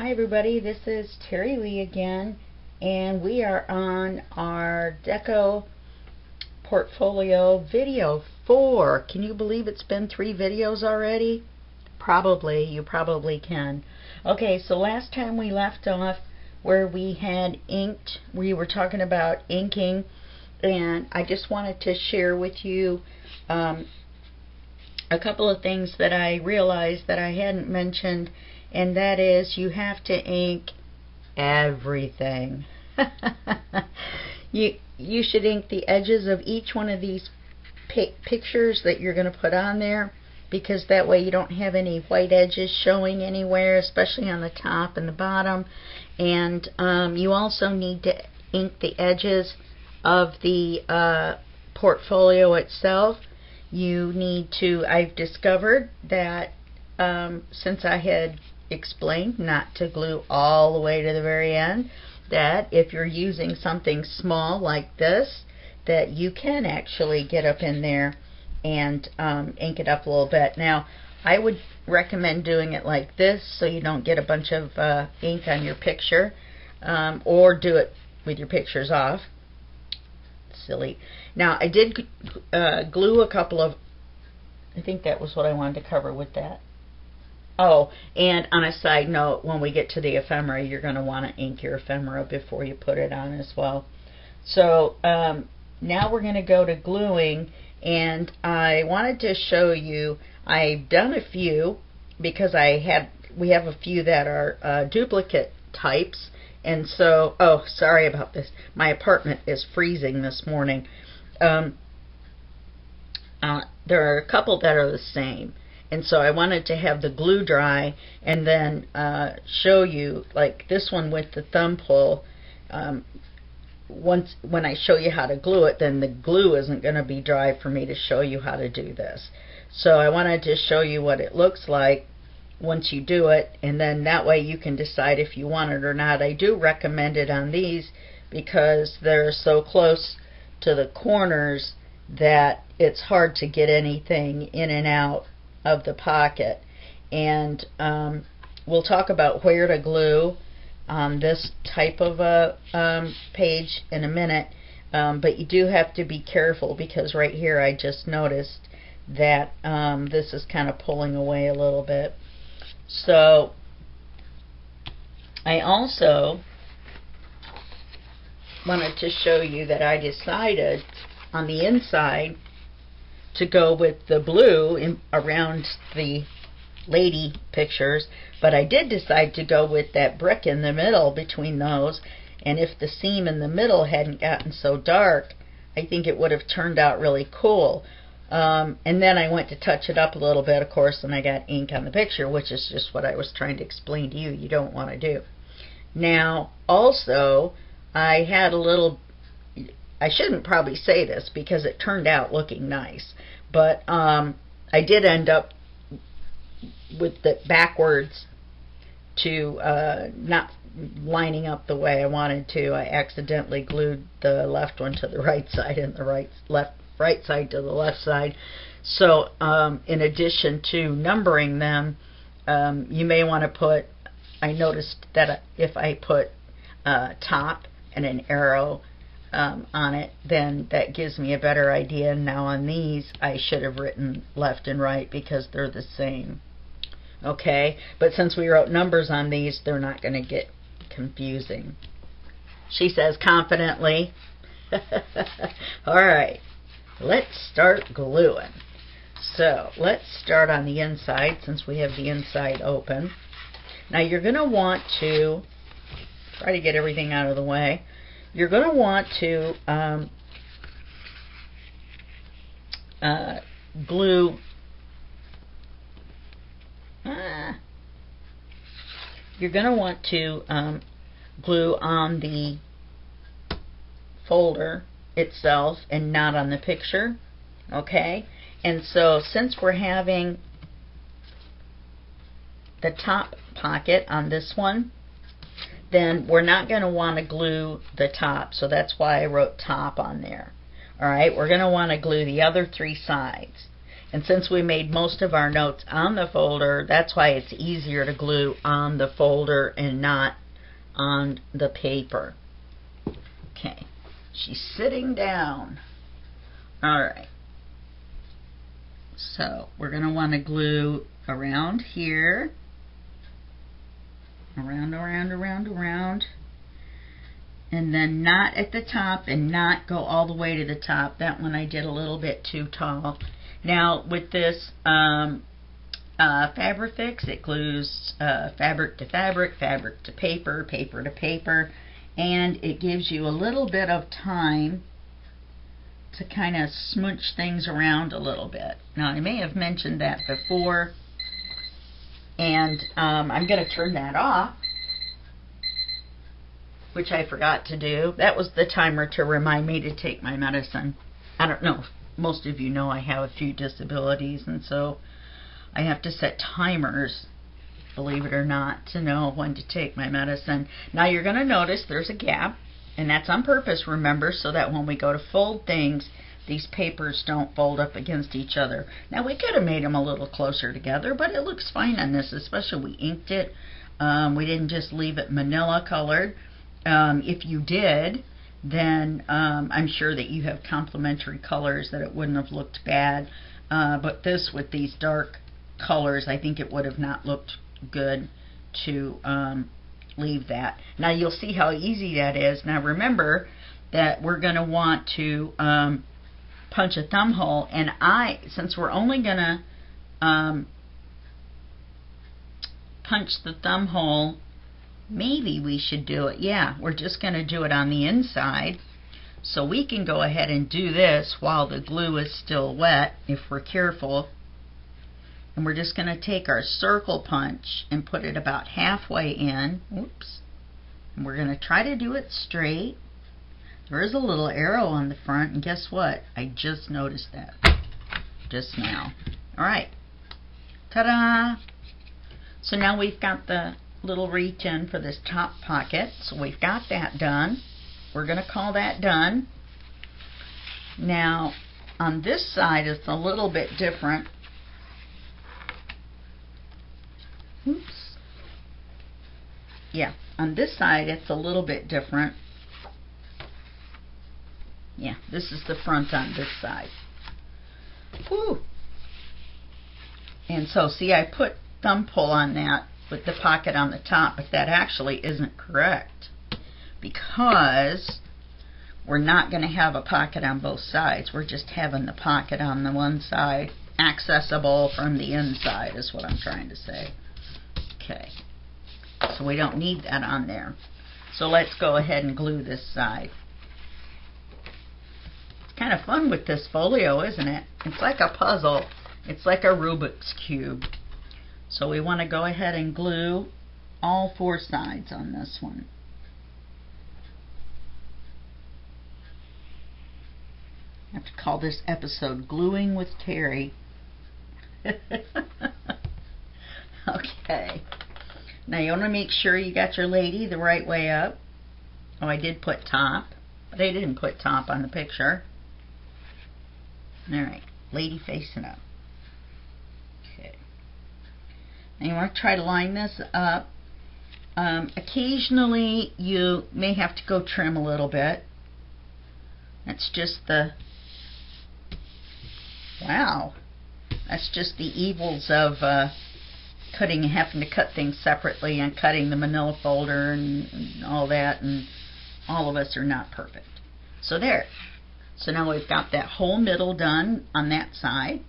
Hi everybody, this is Terry Lee again, and we are on our Deco portfolio video 4. Can you believe it's been 3 videos already? Probably, you probably can. Okay, so last time we left off where we had inked, we were talking about inking, and I just wanted to share with you a couple of things that I realized that I hadn't mentioned, and that is you have to ink everything. You should ink the edges of each one of these pictures that you're going to put on there, because that way you don't have any white edges showing anywhere, especially on the top and the bottom. And you also need to ink the edges of the portfolio itself. You need to, I've discovered that since I had explained not to glue all the way to the very end, that if you're using something small like this, that you can actually get up in there and ink it up a little bit. Now, I would recommend doing it like this so you don't get a bunch of ink on your picture, or do it with your pictures off. Silly. Now, I did glue a couple of, I think that was what I wanted to cover with that. Oh, and on a side note, when we get to the ephemera, you're going to want to ink your ephemera before you put it on as well. So now we're going to go to gluing, and I wanted to show you, I've done a few because we have a few that are duplicate types. And so, oh, sorry about this. My apartment is freezing this morning. There are a couple that are the same. And so I wanted to have the glue dry and then show you, like this one with the thumb pull. When I show you how to glue it, then the glue isn't going to be dry for me to show you how to do this. So I wanted to show you what it looks like once you do it, and then that way you can decide if you want it or not. I do recommend it on these because they're so close to the corners that it's hard to get anything in and out of the pocket. And we'll talk about where to glue on this type of a page in a minute, but you do have to be careful because right here I just noticed that this is kind of pulling away a little bit. So I also wanted to show you that I decided on the inside to go with the blue around the lady pictures, but I did decide to go with that brick in the middle between those, and if the seam in the middle hadn't gotten so dark, I think it would have turned out really cool. And then I went to touch it up a little bit, of course, and I got ink on the picture, which is just what I was trying to explain to you you don't want to do. Now, also, I had a little, I shouldn't probably say this because it turned out looking nice, but I did end up with the backwards to not lining up the way I wanted to. I accidentally glued the left one to the right side and the right side to the left side. So in addition to numbering them, you may want to put, I noticed that if I put top and an arrow on it, then that gives me a better idea. Now on these I should have written left and right because they're the same. Okay, but since we wrote numbers on these, they're not going to get confusing. She says confidently. Alright, let's start gluing. So let's start on the inside since we have the inside open. Now you're going to want to try to get everything out of the way. You're going to want to glue. You're going to want to glue on the folder itself and not on the picture. Okay, and so since we're having the top pocket on this one, then we're not going to want to glue the top, so that's why I wrote top on there. Alright, we're going to want to glue the other 3 sides. And since we made most of our notes on the folder, that's why it's easier to glue on the folder and not on the paper. Okay, she's sitting down. Alright, so we're going to want to glue around here, around, and then not at the top and not go all the way to the top. That one I did a little bit too tall. Now with this Fabrifix, it glues fabric to fabric, fabric to paper, paper to paper, and it gives you a little bit of time to kind of smooch things around a little bit. Now I may have mentioned that before, and I'm going to turn that off, which I forgot to do. That was the timer to remind me to take my medicine. I don't know, most of you know I have a few disabilities, and so I have to set timers, believe it or not, to know when to take my medicine. Now you're going to notice there's a gap, and that's on purpose, remember, so that when we go to fold things, these papers don't fold up against each other. Now we could have made them a little closer together, but it looks fine on this, especially we inked it. We didn't just leave it manila colored. If you did, then I'm sure that you have complementary colors that it wouldn't have looked bad. But this, with these dark colors, I think it would have not looked good to leave that. Now you'll see how easy that is. Now remember that we're going to want to punch a thumb hole, and since we're only going to punch the thumb hole, maybe we should do it, yeah, we're just going to do it on the inside, so we can go ahead and do this while the glue is still wet if we're careful. And we're just going to take our circle punch and put it about halfway in. Oops. And we're going to try to do it straight. There is a little arrow on the front, and guess what? I just noticed that just now. Alright. Ta-da! So now we've got the little reach in for this top pocket. So we've got that done. We're going to call that done. Now on this side it's a little bit different. Oops. Yeah, on this side it's a little bit different. Yeah, this is the front on this side. Whew. And so see, I put thumb pull on that with the pocket on the top, but that actually isn't correct, because we're not going to have a pocket on both sides. We're just having the pocket on the one side accessible from the inside is what I'm trying to say. Okay, so we don't need that on there. So let's go ahead and glue this side. It's kind of fun with this folio, isn't it? It's like a puzzle. It's like a Rubik's Cube. So we want to go ahead and glue all four sides on this one. I have to call this episode Gluing with Terry. Okay. Now you want to make sure you got your lady the right way up. Oh, I did put top, but I didn't put top on the picture. Alright, lady facing up. Okay. Now you want to try to line this up. Occasionally you may have to go trim a little bit. That's just the, wow, that's just the evils of having to cut things separately and cutting the manila folder and all that, and all of us are not perfect. So there. So now we've got that whole middle done on that side.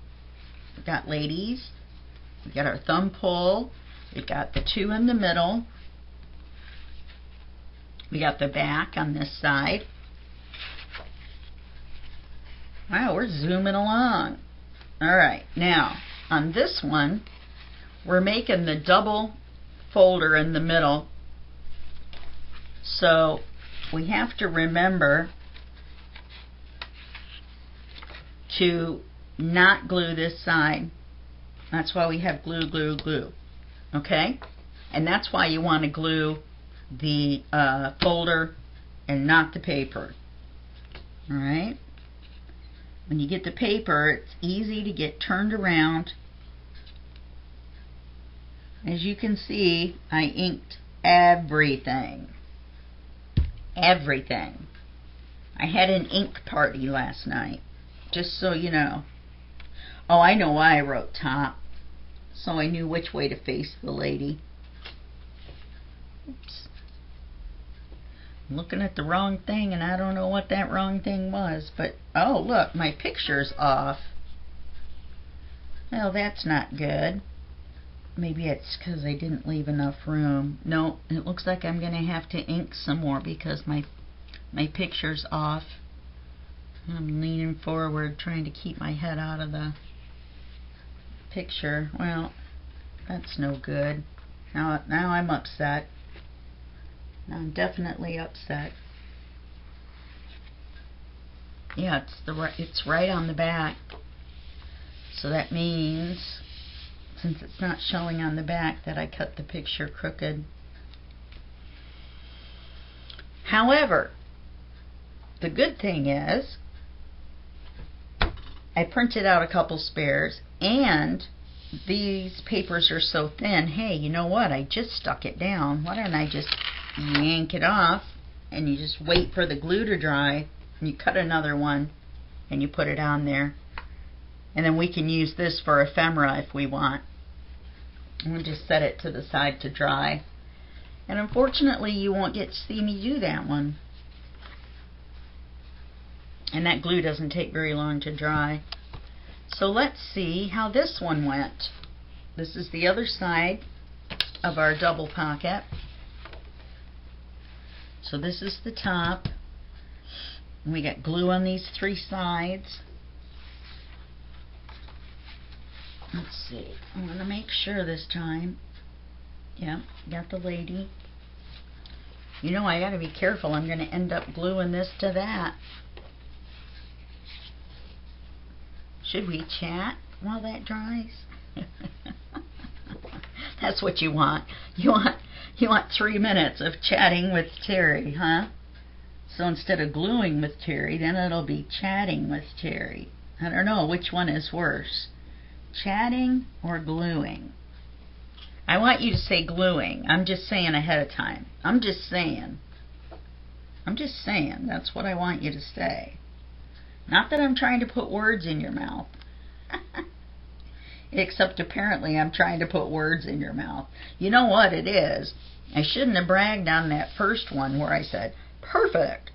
We've got ladies. We've got our thumb pull. We've got the two in the middle. We got the back on this side. Wow, we're zooming along. Alright, now on this one we're making the double folder in the middle, so we have to remember to not glue this side. That's why we have glue, glue, glue. Okay? And that's why you want to glue the folder and not the paper. Alright? when you get the paper, it's easy to get turned around. As you can see, I inked everything. Everything. I had an ink party last night, just so you know. Oh, I know why I wrote top, so I knew which way to face the lady. Oops. I'm looking at the wrong thing, and I don't know what that wrong thing was, but oh, look, my picture's off. Well, that's not good. Maybe it's because I didn't leave enough room. No, it looks like I'm going to have to ink some more because my picture's off. I'm leaning forward trying to keep my head out of the picture. Well, that's no good. Now I'm upset. Now I'm definitely upset. Yeah, it's right on the back. So that means, since it's not showing on the back, that I cut the picture crooked. However, the good thing is I printed out a couple spares, and these papers are so thin. Hey, you know what? I just stuck it down. Why don't I just yank it off, and you just wait for the glue to dry, and you cut another one, and you put it on there. And then we can use this for ephemera if we want. We'll just set it to the side to dry. And unfortunately, you won't get to see me do that one. And that glue doesn't take very long to dry. So let's see how this one went. This is the other side of our double pocket. So this is the top. And we got glue on these three sides. Let's see. I want to make sure this time. Yeah, got the lady. You know, I got to be careful. I'm going to end up gluing this to that. Should we chat while that dries? That's what you want. You want 3 minutes of chatting with Terry, huh? So instead of gluing with Terry, then it'll be chatting with Terry. I don't know which one is worse. Chatting or gluing? I want you to say gluing. I'm just saying ahead of time. I'm just saying. That's what I want you to say. Not that I'm trying to put words in your mouth. Except apparently I'm trying to put words in your mouth. You know what it is? I shouldn't have bragged on that first one where I said, perfect.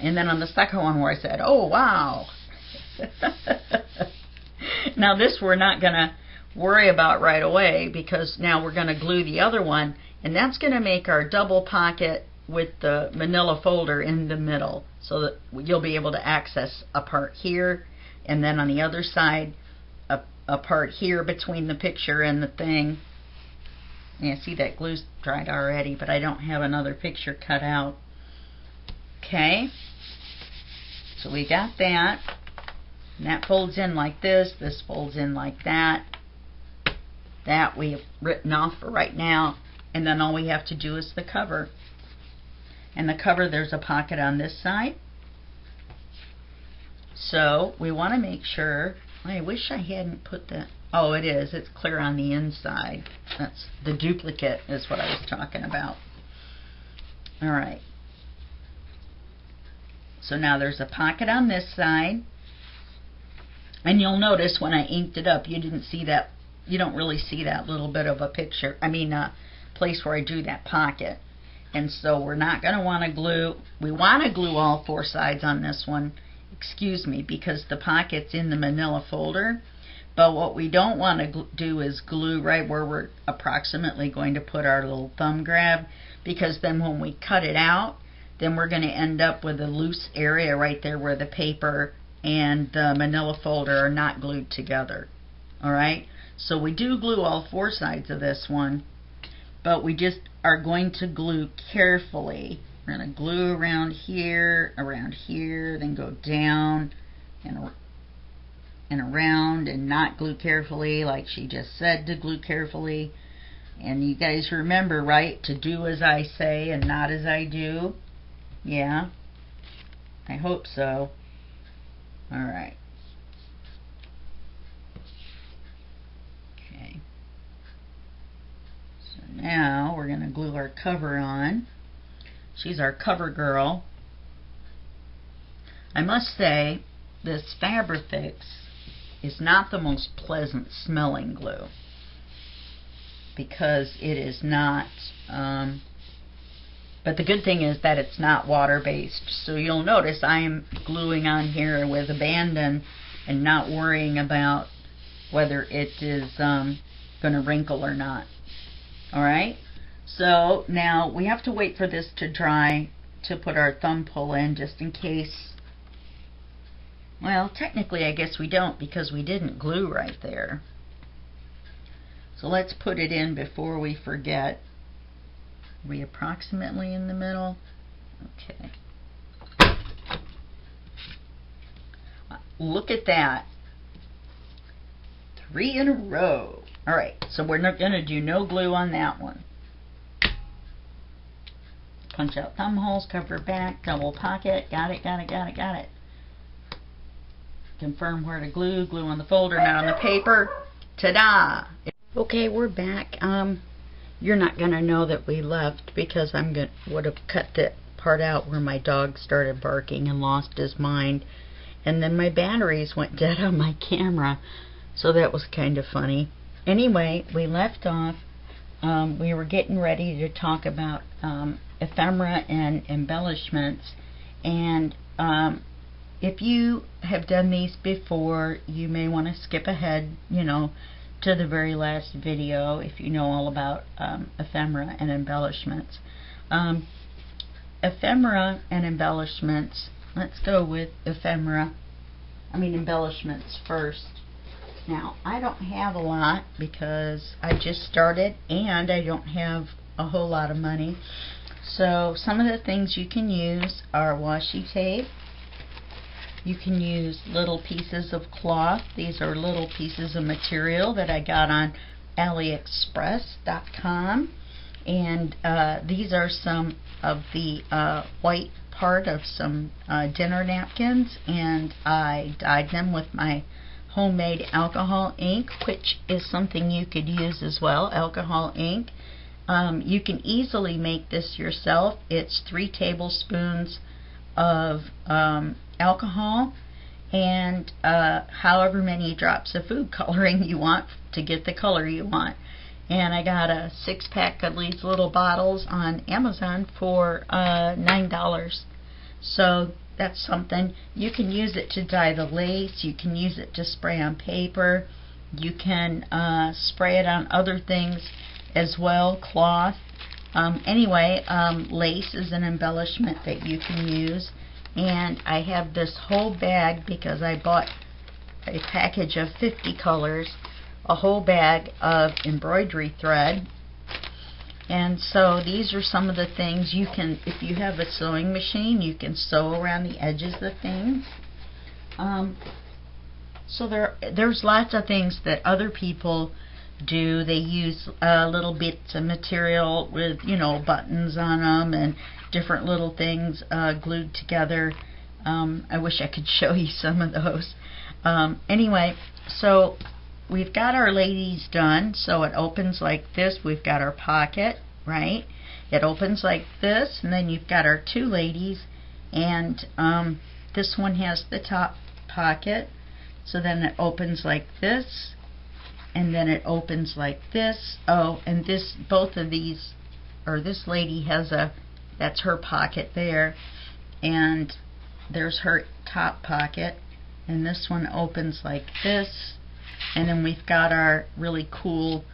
And then on the second one where I said, oh, wow. Now this we're not going to worry about right away, because now we're going to glue the other one, and that's going to make our double pocket with the manila folder in the middle, so that you'll be able to access a part here, and then on the other side a part here between the picture and the thing. Yeah, see, that glue's dried already, but I don't have another picture cut out. Okay, so we got that. And that folds in like this folds in like that. That we have written off for right now, and then all we have to do is the cover. And the cover, there's a pocket on this side. So we want to make sure, I wish I hadn't put that, oh it is, it's clear on the inside. That's the duplicate is what I was talking about. Alright. So now there's a pocket on this side. And you'll notice when I inked it up, you didn't see that, you don't really see that little bit of a picture, place where I drew that pocket. And so we're not going to want to glue, we want to glue all four sides on this one, excuse me, because the pocket's in the manila folder. But what we don't want to do is glue right where we're approximately going to put our little thumb grab, because then when we cut it out, then we're going to end up with a loose area right there where the paper and the manila folder are not glued together. Alright, so we do glue all four sides of this one, but we just are going to glue carefully. We're going to glue around here, then go down and around, and not glue carefully like she just said to glue carefully. And you guys remember, right, to do as I say and not as I do? Yeah, I hope so. Alright. Okay. So now we're going to glue our cover on. She's our cover girl. I must say, this Fabrifix is not the most pleasant smelling glue, because it is not, but the good thing is that it's not water-based. So you'll notice I am gluing on here with abandon and not worrying about whether it is going to wrinkle or not. Alright, so now we have to wait for this to dry to put our thumb pull in, just in case. Well, technically I guess we don't, because we didn't glue right there. So let's put it in before we forget. Are we approximately in the middle? Okay. Look at that. 3 in a row. Alright, so we're not going to do no glue on that one. Punch out thumb holes, cover back, double pocket. Got it, got it, got it, got it. Confirm where to glue. Glue on the folder, not on the paper. Ta-da! Okay, we're back. You're not going to know that we left, because would have cut that part out where my dog started barking and lost his mind. And then my batteries went dead on my camera, so that was kind of funny. Anyway, we left off. We were getting ready to talk about ephemera and embellishments. And if you have done these before, you may want to skip ahead, to the very last video if you know all about ephemera and embellishments. Ephemera and embellishments. Let's go with embellishments first. Now, I don't have a lot because I just started and I don't have a whole lot of money. So some of the things you can use are washi tape. You can use little pieces of cloth. These are little pieces of material that I got on AliExpress.com. And these are some of the white part of some dinner napkins. And I dyed them with my homemade alcohol ink, which is something you could use as well, alcohol ink. You can easily make this yourself. It's 3 tablespoons of alcohol and however many drops of food coloring you want to get the color you want. And I got a 6-pack of these little bottles on Amazon for $9. So that's something. You can use it to dye the lace. You can use it to spray on paper. You can spray it on other things as well, cloth. Anyway, lace is an embellishment that you can use. And I have this whole bag because I bought a package of 50 colors, a whole bag of embroidery thread. And so these are some of the things you can, if you have a sewing machine, you can sew around the edges of things. So there's lots of things that other people do. They use little bits of material with, buttons on them and different little things glued together. I wish I could show you some of those. Anyway, so we've got our ladies done. So it opens like this. We've got our pocket, right? It opens like this, and then you've got our 2 ladies, and this one has the top pocket. So then it opens like this, and then it opens like this. Oh, and both of these, or this lady has that's her pocket there, and there's her top pocket, and this one opens like this. And then we've got our really cool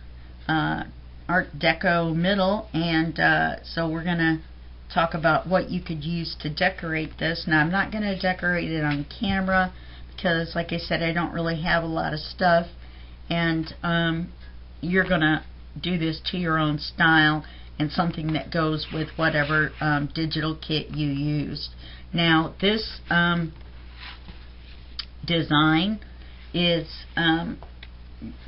Art Deco middle, and so we're going to talk about what you could use to decorate this. Now, I'm not going to decorate it on camera because, like I said, I don't really have a lot of stuff, and you're going to do this to your own style and something that goes with whatever digital kit you used. Now, this design is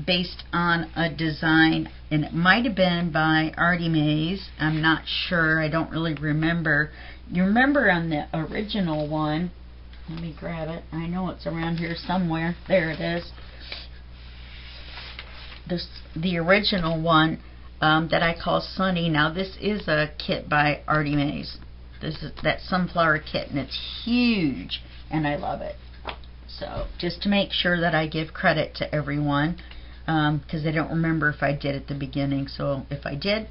based on a design, and it might have been by Artie Mays. I'm not sure. I don't really remember. You remember on the original one, Let me grab it. I know it's around here somewhere. There it is. The original one that I call Sunny. Now this is a kit by Artie Mays. This is that sunflower kit, and it's huge, and I love it. So just to make sure that I give credit to everyone, because I don't remember if I did at the beginning. So if I did,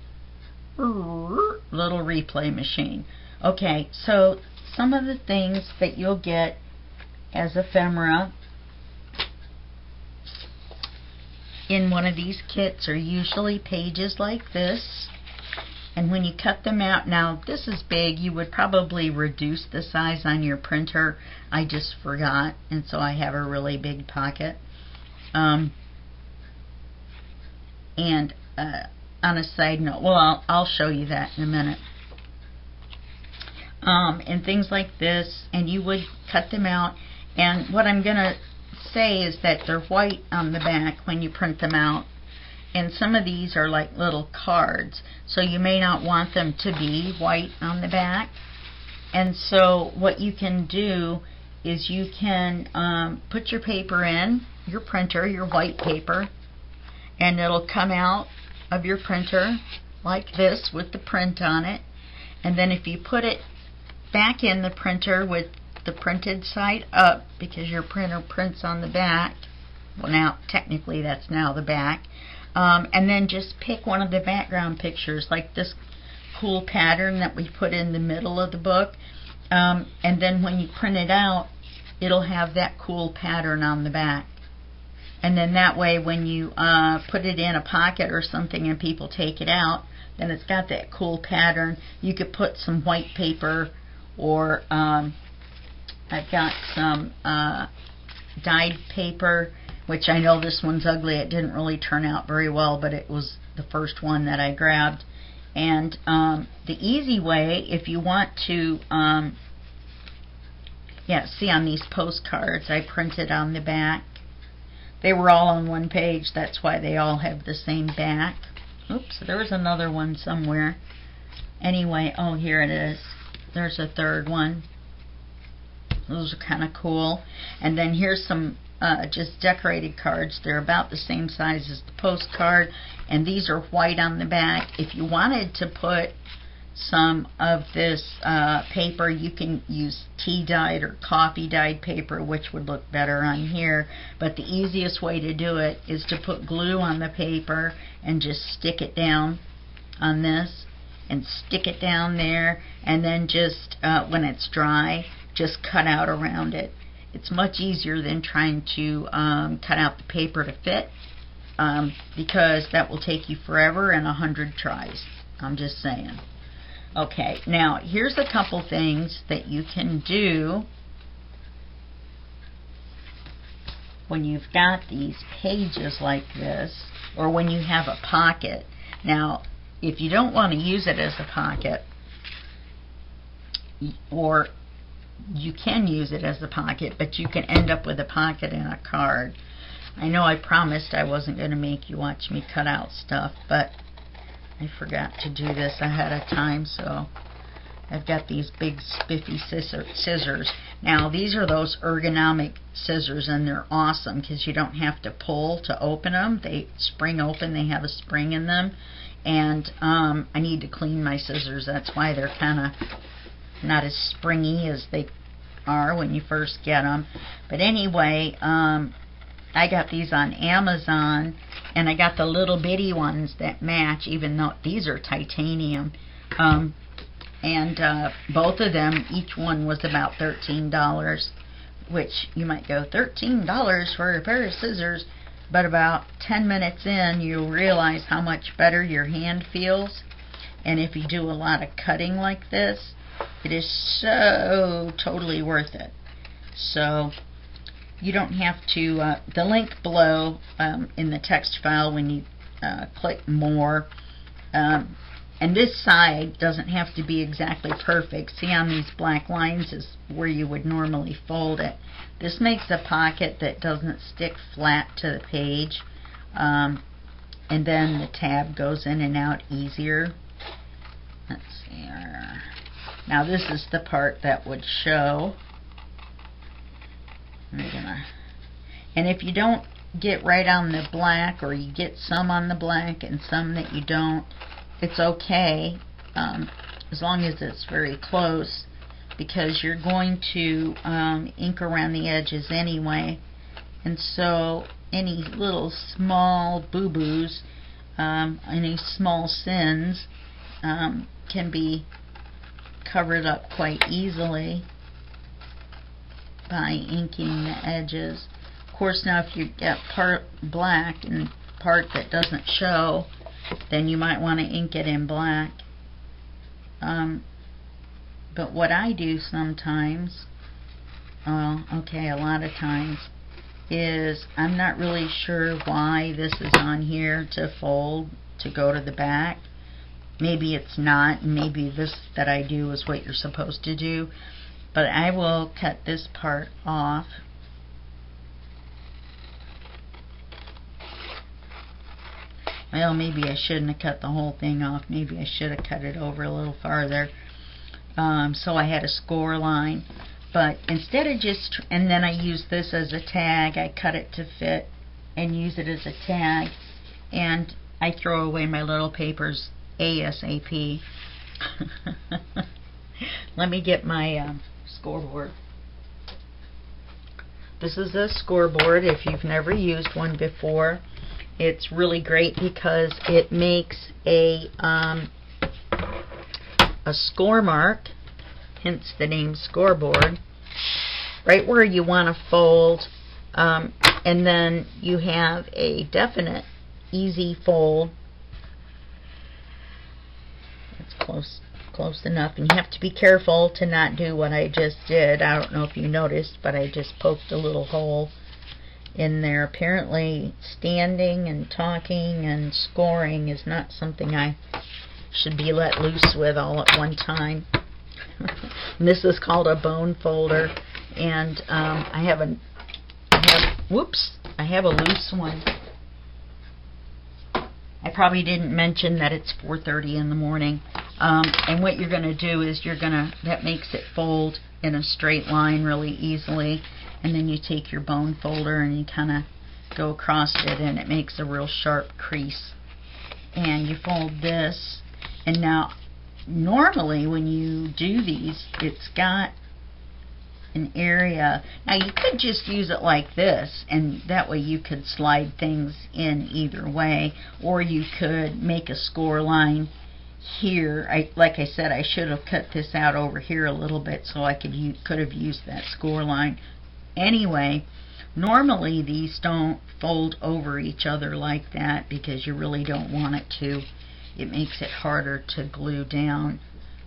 little replay machine. Okay, so some of the things that you'll get as ephemera in one of these kits are usually pages like this. And when you cut them out, now this is big, you would probably reduce the size on your printer. I just forgot, and so I have a really big pocket. And on a side note, well, I'll show you that in a minute. And things like this, and you would cut them out. And what I'm going to say is that they're white on the back when you print them out. And some of these are like little cards, so you may not want them to be white on the back. And so what you can do is you can put your paper in, your printer, your white paper, and it'll come out of your printer like this with the print on it. And then if you put it back in the printer with the printed side up, because your printer prints on the back, well, now technically that's now the back, and then just pick one of the background pictures, like this cool pattern that we put in the middle of the book, and then when you print it out, it'll have that cool pattern on the back. And then that way when you put it in a pocket or something and people take it out, then it's got that cool pattern. You could put some white paper, or I've got some dyed paper, which I know this one's ugly. It didn't really turn out very well, but it was the first one that I grabbed. And the easy way, if you want to, see on these postcards I printed on the back. They were all on one page, that's why they all have the same back. Oops, there was another one somewhere. Anyway, oh, here it is. There's a third one. Those are kind of cool. And then here's some just decorated cards. They're about the same size as the postcard, and these are white on the back. If you wanted to put some of this paper, you can use tea dyed or coffee dyed paper, which would look better on here. But the easiest way to do it is to put glue on the paper and just stick it down on this, and stick it down there, and then just when it's dry, just cut out around it. It's much easier than trying to cut out the paper to fit, because that will take you forever and 100 tries. I'm just saying. Okay, now here's a couple things that you can do when you've got these pages like this, or when you have a pocket. Now, if you don't want to use it as a pocket, or you can use it as a pocket, but you can end up with a pocket in a card. I know I promised I wasn't going to make you watch me cut out stuff, but I forgot to do this ahead of time, so I've got these big spiffy scissors. Now, these are those ergonomic scissors, and they're awesome because you don't have to pull to open them. They spring open. They have a spring in them, and I need to clean my scissors. That's why they're kind of not as springy as they are when you first get them. But anyway, I got these on Amazon, and I got the little bitty ones that match, even though these are titanium. And both of them, each one was about $13, which you might go, $13 for a pair of scissors, but about 10 minutes in, you'll realize how much better your hand feels. And if you do a lot of cutting like this, it is so totally worth it. So you don't have to, the link below in the text file when you click more, and this side doesn't have to be exactly perfect. See, on these black lines is where you would normally fold it. This makes a pocket that doesn't stick flat to the page, and then the tab goes in and out easier. Let's see. Now this is the part that would show. And if you don't get right on the black, or you get some on the black and some that you don't, it's okay, as long as it's very close, because you're going to ink around the edges anyway, and so any little small boo-boos, any small sins can be covered up quite easily by inking the edges. Of course, now if you get part black and part that doesn't show, then you might want to ink it in black. But what I do sometimes, a lot of times, is I'm not really sure why this is on here to fold to go to the back. Maybe it's not, and maybe this that I do is what you're supposed to do. But I will cut this part off. Well, maybe I shouldn't have cut the whole thing off. Maybe I should have cut it over a little farther. So I had a score line. But instead of just, and then I use this as a tag, I cut it to fit and use it as a tag. And I throw away my little papers ASAP. Let me get my scoreboard. This is a scoreboard. If you've never used one before, it's really great because it makes a score mark, hence the name scoreboard, right where you want to fold, and then you have a definite easy fold. It's close enough, and you have to be careful to not do what I just did. I don't know if you noticed, but I just poked a little hole in there. Apparently standing and talking and scoring is not something I should be let loose with all at one time. And this is called a bone folder, and I have a loose one. I probably didn't mention that it's 4:30 in the morning. And what you're going to do is that makes it fold in a straight line really easily, and then you take your bone folder and you kind of go across it, and it makes a real sharp crease. And you fold this, and now normally when you do these, it's got an area. Now you could just use it like this, and that way you could slide things in either way, or you could make a score line here. Like I said, I should have cut this out over here a little bit so I could have used that score line. Anyway, normally these don't fold over each other like that because you really don't want it to. It makes it harder to glue down.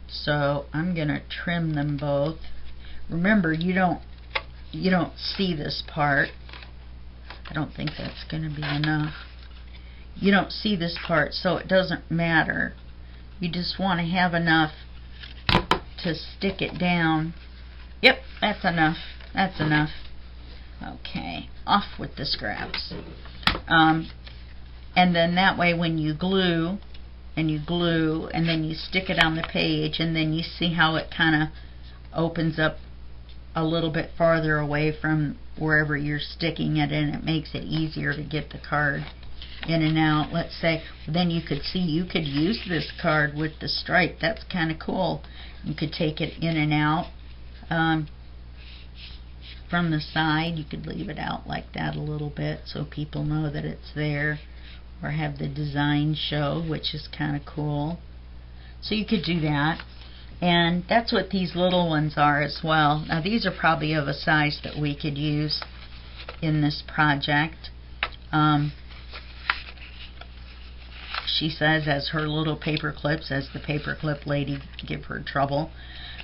So I'm gonna trim them both. Remember, you don't see this part. I don't think that's gonna be enough. You don't see this part, so it doesn't matter. You just want to have enough to stick it down. Yep, that's enough. That's enough. Okay, off with the scraps. And then that way when you glue, and then you stick it on the page, and then you see how it kind of opens up a little bit farther away from wherever you're sticking it, and it makes it easier to get the card in and out. Let's say, then you could see you could use this card with the stripe. That's kind of cool. You could take it in and out from the side. You could leave it out like that a little bit so people know that it's there, or have the design show, which is kind of cool. So you could do that, and that's what these little ones are as well. Now these are probably of a size that we could use in this project. She says as her little paper clips, as the paper clip lady give her trouble.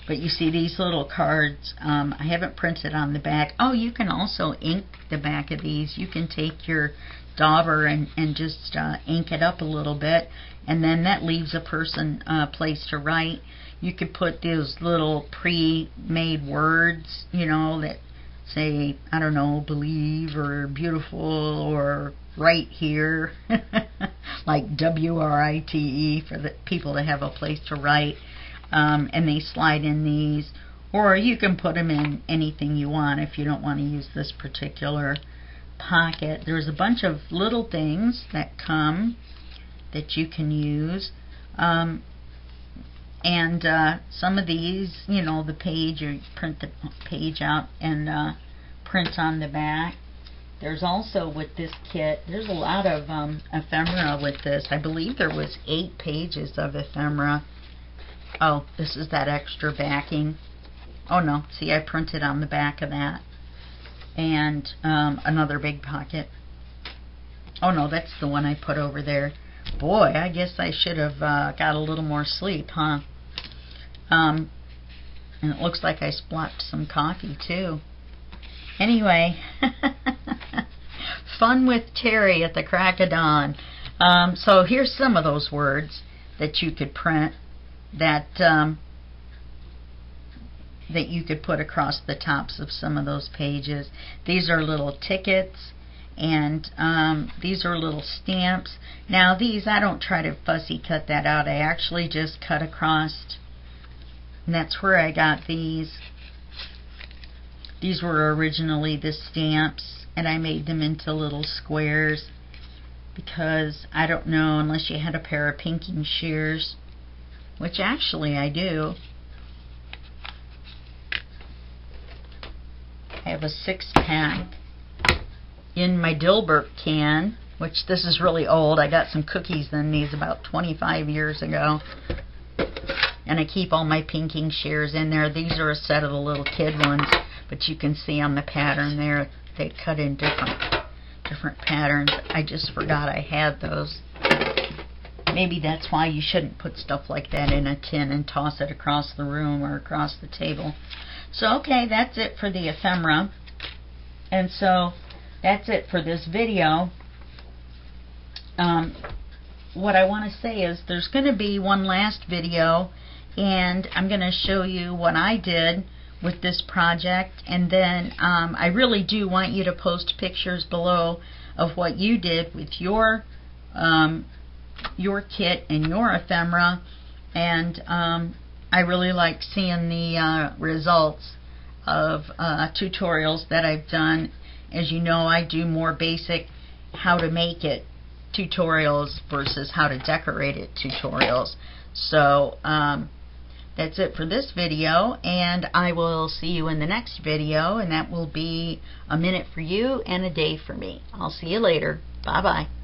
But you see these little cards, I haven't printed on the back. Oh, you can also ink the back of these. You can take your dauber and just ink it up a little bit, and then that leaves a person a place to write. You could put those little pre-made words, you know, that say, I don't know, believe, or beautiful, or right here, like WRITE, for the people to have a place to write, and they slide in these. Or you can put them in anything you want if you don't want to use this particular pocket. There's a bunch of little things that come that you can use. And some of these, you know, the page, you print the page out and print on the back. There's also with this kit, there's a lot of ephemera with this. I believe there was 8 pages of ephemera. Oh, this is that extra backing. Oh no, see, I printed on the back of that. And another big pocket. Oh no, that's the one I put over there. Boy, I guess I should have got a little more sleep, huh? And it looks like I splopped some coffee too. Anyway, fun with Terry at the crack of dawn. So here's some of those words that you could print that that you could put across the tops of some of those pages. These are little tickets, and these are little stamps. Now these, I don't try to fussy cut that out. I actually just cut across, and that's where I got these. These were originally the stamps, and I made them into little squares because, I don't know, unless you had a pair of pinking shears, which actually I do. I have a 6-pack in my Dilbert can, which this is really old. I got some cookies in these about 25 years ago. And I keep all my pinking shears in there. These are a set of the little kid ones, but you can see on the pattern there, they cut in different patterns. I just forgot I had those. Maybe that's why you shouldn't put stuff like that in a tin and toss it across the room or across the table. So okay, that's it for the ephemera. And so that's it for this video. What I want to say is there's going to be one last video, and I'm going to show you what I did with this project, and then I really do want you to post pictures below of what you did with your kit and your ephemera, and I really like seeing the results of tutorials that I've done. As you know, I do more basic how to make it tutorials versus how to decorate it tutorials. So that's it for this video, and I will see you in the next video, and that will be a minute for you and a day for me. I'll see you later. Bye bye.